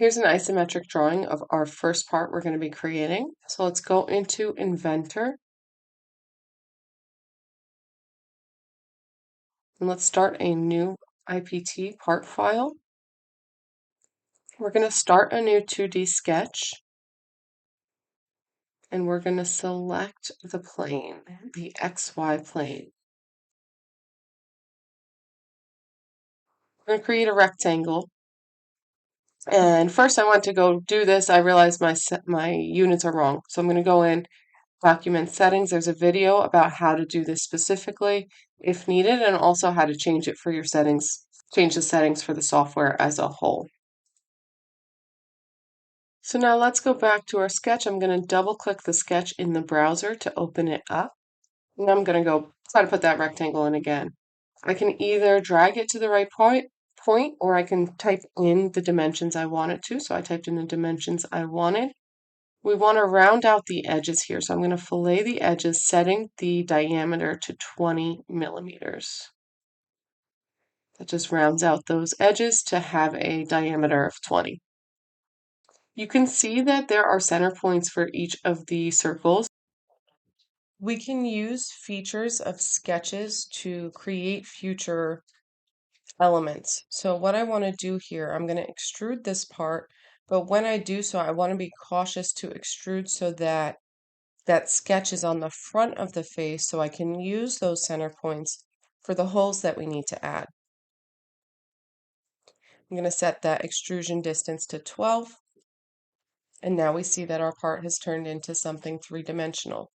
Here's an isometric drawing of our first part we're going to be creating. So let's go into Inventor and let's start a new IPT part file. We're going to start a new 2D sketch and we're going to select the plane, the XY plane. We're going to create a rectangle. And first I want to go do this. I realized my units are wrong. So I'm going to go in Document Settings. There's a video about how to do this specifically if needed, and also how to change it for your settings, change the settings for the software as a whole. So now let's go back to our sketch. I'm going to double click the sketch in the browser to open it up. And I'm going to go try to put that rectangle in again. I can either drag it to the right point or I can type in the dimensions I want it to. So I typed in the dimensions I wanted. We want to round out the edges here, so I'm going to fillet the edges, setting the diameter to 20 millimeters. That just rounds out those edges to have a diameter of 20. You can see that there are center points for each of the circles. We can use features of sketches to create future elements. So what I want to do here, I'm going to extrude this part, but when I do so, I want to be cautious to extrude so that sketch is on the front of the face, so I can use those center points for the holes that we need to add. I'm going to set that extrusion distance to 12, and now we see that our part has turned into something three-dimensional.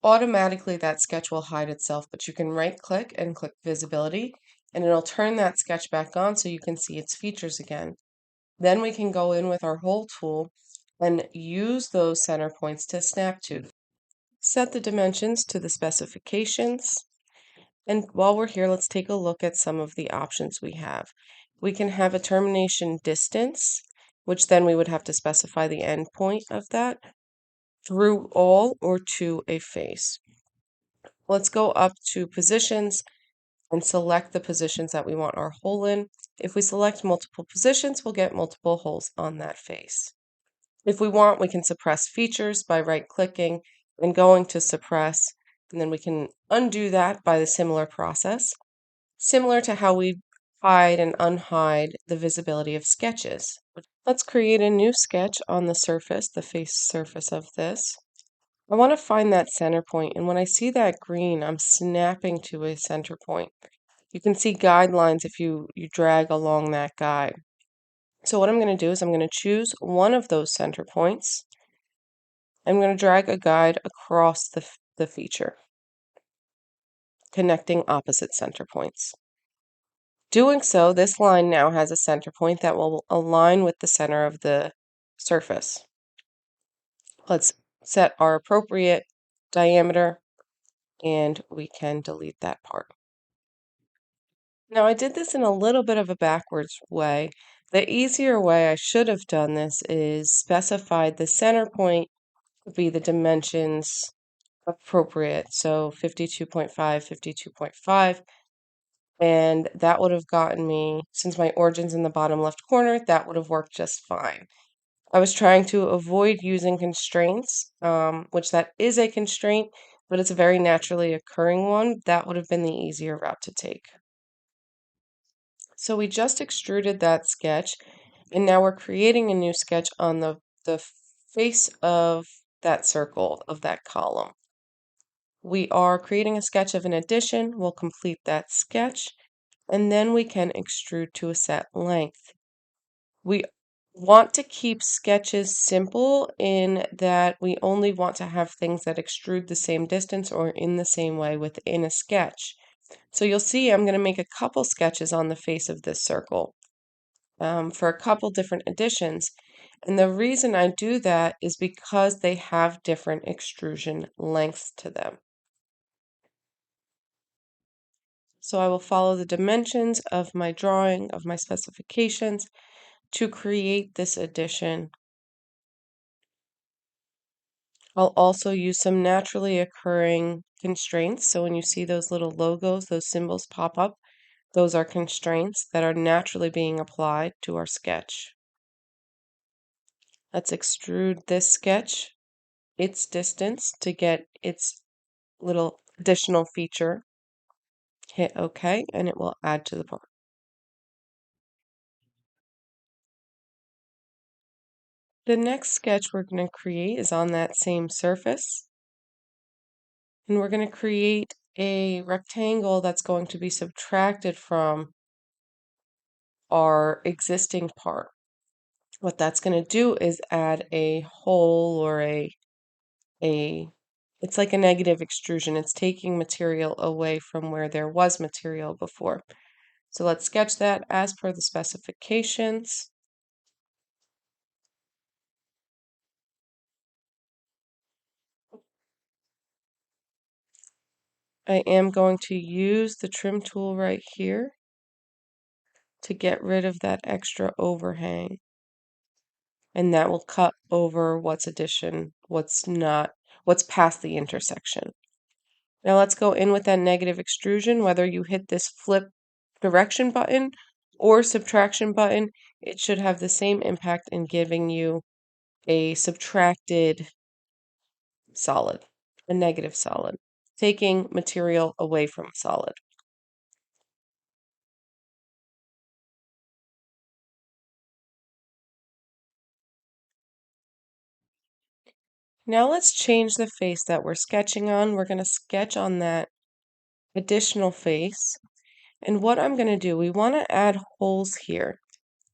Automatically that sketch will hide itself, but you can right-click and click Visibility, and it'll turn that sketch back on so you can see its features again. Then we can go in with our hole tool and use those center points to snap to. Set the dimensions to the specifications. And while we're here, let's take a look at some of the options we have. We can have a termination distance, which then we would have to specify the end point of that, through all or to a face. Let's go up to positions and select the positions that we want our hole in. If we select multiple positions, we'll get multiple holes on that face. If we want, we can suppress features by right-clicking and going to suppress, and then we can undo that by the similar process, similar to how we hide and unhide the visibility of sketches. Let's create a new sketch on the surface, the face surface of this. I want to find that center point, and when I see that green, I'm snapping to a center point. You can see guidelines if you drag along that guide. So what I'm going to do is I'm going to choose one of those center points. I'm going to drag a guide across the feature, connecting opposite center points. Doing so, this line now has a center point that will align with the center of the surface. Let's set our appropriate diameter, and we can delete that part. Now, I did this in a little bit of a backwards way. The easier way I should have done this is specified the center point would be the dimensions appropriate. So 52.5, 52.5. And that would have gotten me, since my origin's in the bottom left corner, that would have worked just fine. I was trying to avoid using constraints, which that is a constraint, but it's a very naturally occurring one. That would have been the easier route to take. So we just extruded that sketch, and now we're creating a new sketch on the face of that circle, of that column. We are creating a sketch of an addition. We'll complete that sketch, and then we can extrude to a set length. We want to keep sketches simple in that we only want to have things that extrude the same distance or in the same way within a sketch. So you'll see I'm going to make a couple sketches on the face of this circle for a couple different additions. And the reason I do that is because they have different extrusion lengths to them. So I will follow the dimensions of my drawing, of my specifications, to create this addition. I'll also use some naturally occurring constraints. So when you see those little logos, those symbols pop up, those are constraints that are naturally being applied to our sketch. Let's extrude this sketch its distance to get its little additional feature. Hit OK, and it will add to the part. The next sketch we're going to create is on that same surface. And we're going to create a rectangle that's going to be subtracted from our existing part. What that's going to do is add a hole or it's like a negative extrusion. It's taking material away from where there was material before. So let's sketch that as per the specifications. I am going to use the trim tool right here to get rid of that extra overhang. And that will cut over what's past the intersection. Now let's go in with that negative extrusion. Whether you hit this flip direction button or subtraction button, it should have the same impact in giving you a subtracted solid, a negative solid, taking material away from a solid. Now let's change the face that we're sketching on. We're going to sketch on that additional face. And what I'm going to do, we want to add holes here.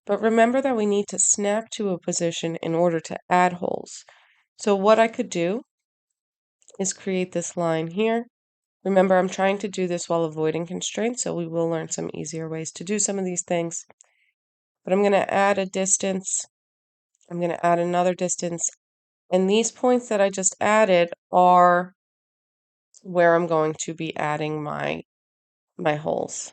But remember that we need to snap to a position in order to add holes. So what I could do is create this line here. Remember, I'm trying to do this while avoiding constraints, so we will learn some easier ways to do some of these things. But I'm going to add a distance. I'm going to add another distance. And these points that I just added are where I'm going to be adding my holes.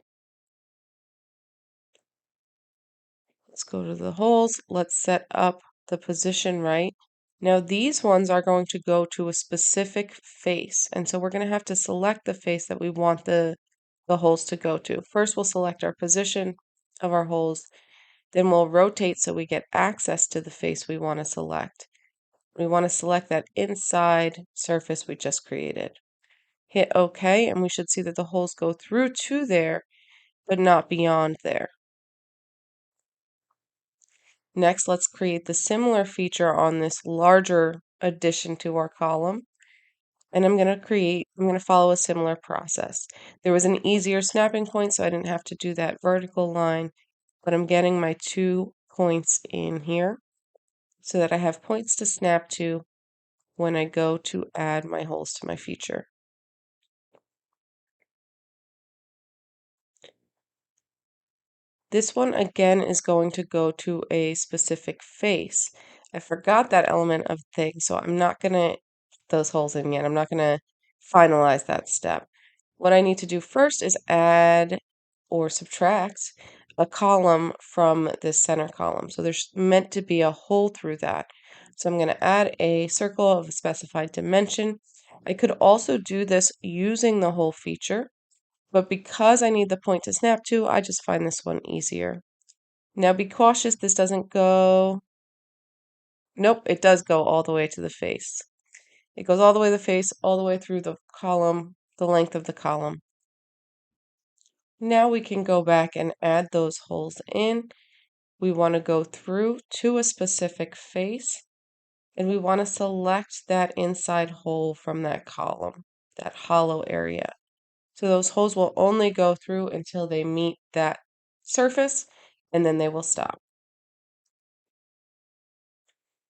Let's go to the holes. Let's set up the position right. Now these ones are going to go to a specific face. And so we're going to have to select the face that we want the holes to go to. First, we'll select our position of our holes. Then we'll rotate so we get access to the face we want to select. We want to select that inside surface we just created. Hit OK, and we should see that the holes go through to there, but not beyond there. Next, let's create the similar feature on this larger addition to our column. And I'm going to follow a similar process. There was an easier snapping point, so I didn't have to do that vertical line, but I'm getting my 2 points in here so that I have points to snap to when I go to add my holes to my feature. This one again is going to go to a specific face. I forgot that element of thing, so I'm not going to put those holes in yet. I'm not going to finalize that step. What I need to do first is add or subtract a column from this center column. So there's meant to be a hole through that. So I'm going to add a circle of a specified dimension. I could also do this using the hole feature. But because I need the point to snap to, I just find this one easier. Now be cautious, this doesn't go... Nope, it does go all the way to the face. It goes all the way to the face, all the way through the column, the length of the column. Now we can go back and add those holes in. We want to go through to a specific face, and we want to select that inside hole from that column, that hollow area. So those holes will only go through until they meet that surface, and then they will stop.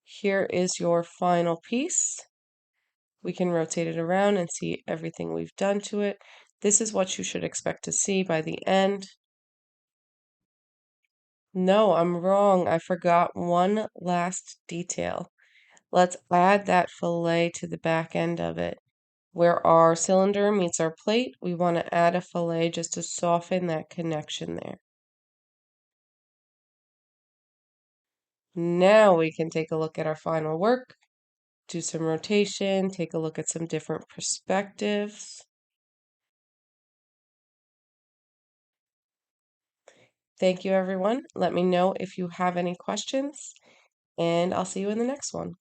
Here is your final piece. We can rotate it around and see everything we've done to it. This is what you should expect to see by the end. No, I'm wrong. I forgot one last detail. Let's add that fillet to the back end of it. Where our cylinder meets our plate, we want to add a fillet just to soften that connection there. Now we can take a look at our final work, do some rotation, take a look at some different perspectives. Thank you, everyone. Let me know if you have any questions. and I'll see you in the next one.